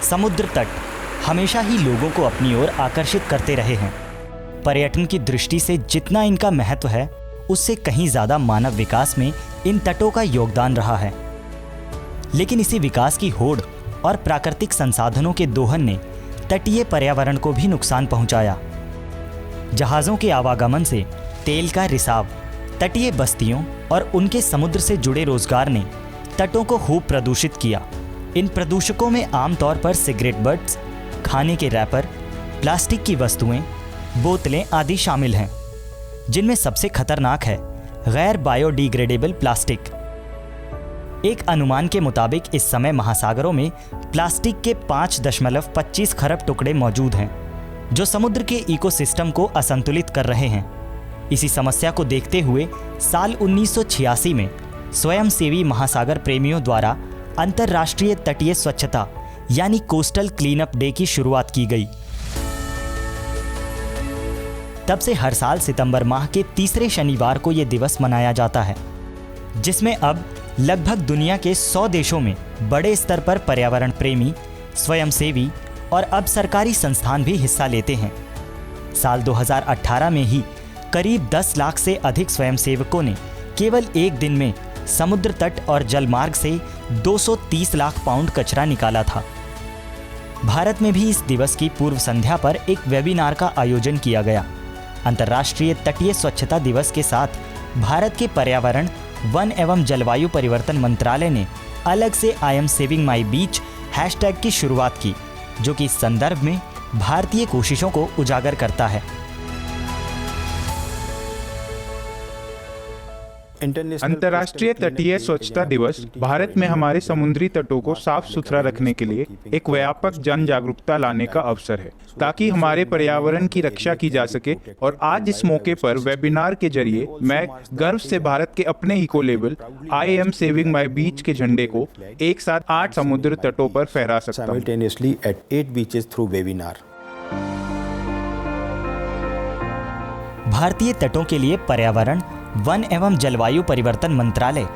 समुद्र तट हमेशा ही लोगों को अपनी ओर आकर्षित करते रहे हैं। पर्यटन की दृष्टि से जितना इनका महत्व है, उससे कहीं ज़्यादा मानव विकास में इन तटों का योगदान रहा है। लेकिन इसी विकास की होड़ और प्राकृतिक संसाधनों के दोहन ने तटीय पर्यावरण को भी नुकसान पहुंचाया। जहाज़ों के आवागमन से तेल का रिसाव, तटीय बस्तियों और उनके समुद्र से जुड़े रोजगार ने तटों को खूब प्रदूषित किया। इन प्रदूषकों में आमतौर पर सिगरेट बट्स, खाने के रैपर, प्लास्टिक की वस्तुएं, बोतलें आदि शामिल हैं, जिनमें सबसे खतरनाक है गैर बायोडिग्रेडेबल प्लास्टिक। एक अनुमान के मुताबिक इस समय महासागरों में प्लास्टिक के 5.25 खरब टुकड़े मौजूद हैं, जो समुद्र के इकोसिस्टम को असंतुलित कर रहे हैं। इसी समस्या को देखते हुए साल 1986 में स्वयंसेवी महासागर प्रेमियों द्वारा अंतर्राष्ट्रीय तटीय स्वच्छता यानी कोस्टल क्लीनअप डे की शुरुआत की गई। तब से हर साल सितंबर माह के तीसरे शनिवार को यह दिवस मनाया जाता है, जिसमें अब लगभग दुनिया के 100 देशों में बड़े स्तर पर पर्यावरण प्रेमी, स्वयंसेवी और अब सरकारी संस्थान भी हिस्सा लेते हैं। साल 2018 में ही करीब 10 लाख से अधिक स्वयंसेवकों ने केवल एक दिन में समुद्र तट और जलमार्ग से 230 लाख पाउंड कचरा निकाला था। भारत में भी इस दिवस की पूर्व संध्या पर एक वेबिनार का आयोजन किया गया। अंतर्राष्ट्रीय तटीय स्वच्छता दिवस के साथ भारत के पर्यावरण, वन एवं जलवायु परिवर्तन मंत्रालय ने अलग से आई am saving my beach hashtag की शुरुआत की, जो कि इस संदर्भ में भारतीय कोशिशों को उजागर करता है। अंतर्राष्ट्रीय तटीय स्वच्छता दिवस भारत में हमारे समुद्री तटों को साफ सुथरा रखने के लिए एक व्यापक जन जागरूकता लाने का अवसर है, ताकि हमारे पर्यावरण की रक्षा की जा सके। और आज इस मौके पर वेबिनार के जरिए मैं गर्व से भारत के अपने eco label I am saving my beach के झंडे को एक साथ 8 समुद्र तटों पर फहरा सकता हूँ। भारतीय तटों के लिए पर्यावरण, वन एवं जलवायु परिवर्तन मंत्रालय,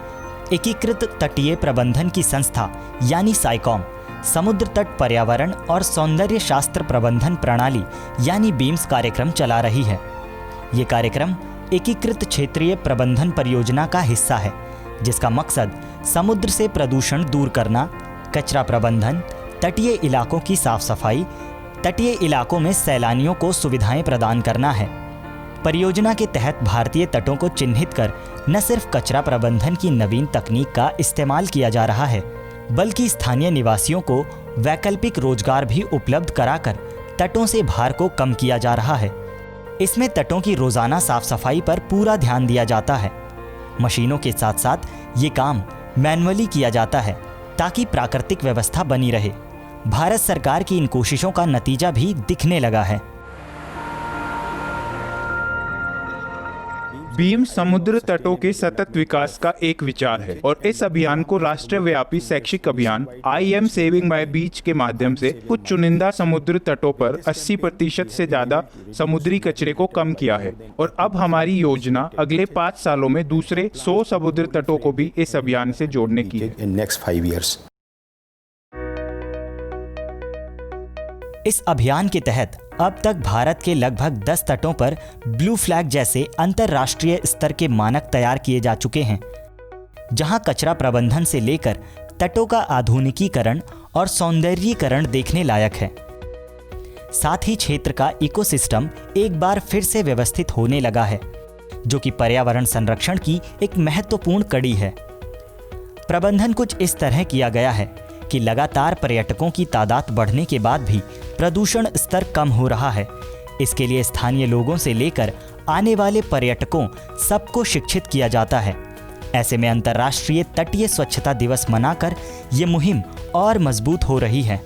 एकीकृत तटीय प्रबंधन की संस्था यानी साइकॉम, समुद्र तट पर्यावरण और सौंदर्य शास्त्र प्रबंधन प्रणाली यानी बीम्स कार्यक्रम चला रही है। ये कार्यक्रम एकीकृत क्षेत्रीय प्रबंधन परियोजना का हिस्सा है, जिसका मकसद समुद्र से प्रदूषण दूर करना, कचरा प्रबंधन, तटीय इलाकों की साफ सफाई, तटीय इलाकों में सैलानियों को सुविधाएं प्रदान करना है। परियोजना के तहत भारतीय तटों को चिन्हित कर न सिर्फ कचरा प्रबंधन की नवीन तकनीक का इस्तेमाल किया जा रहा है, बल्कि स्थानीय निवासियों को वैकल्पिक रोजगार भी उपलब्ध कराकर तटों से भार को कम किया जा रहा है। इसमें तटों की रोजाना साफ सफाई पर पूरा ध्यान दिया जाता है। मशीनों के साथ साथ ये काम मैन्युअली किया जाता है, ताकि प्राकृतिक व्यवस्था बनी रहे। भारत सरकार की इन कोशिशों का नतीजा भी दिखने लगा है। बीम समुद्र तटों के सतत विकास का एक विचार है और इस अभियान को राष्ट्रव्यापी शैक्षिक अभियान आई एम सेविंग माई बीच के माध्यम से कुछ चुनिंदा समुद्र तटों पर 80% से ज्यादा समुद्री कचरे को कम किया है। और अब हमारी योजना अगले 5 सालों में दूसरे 100 समुद्र तटों को भी इस अभियान से जोड़ने की है। इस अभियान के तहत अब तक भारत के लगभग 10 तटों पर ब्लू फ्लैग जैसे अंतर्राष्ट्रीय स्तर के मानक तैयार किए जा चुके हैं, जहां कचरा प्रबंधन से लेकर तटों का आधुनिकीकरण और सौंदर्यीकरण देखने लायक है। साथ ही क्षेत्र का इकोसिस्टम एक बार फिर से व्यवस्थित होने लगा है, जो कि पर्यावरण संरक्षण की एक महत्वपूर्ण कड़ी है। प्रबंधन कुछ इस तरह किया गया है कि लगातार पर्यटकों की तादाद बढ़ने के बाद भी प्रदूषण स्तर कम हो रहा है। इसके लिए स्थानीय लोगों से लेकर आने वाले पर्यटकों सबको शिक्षित किया जाता है। ऐसे में अंतर्राष्ट्रीय तटीय स्वच्छता दिवस मनाकर ये मुहिम और मजबूत हो रही है।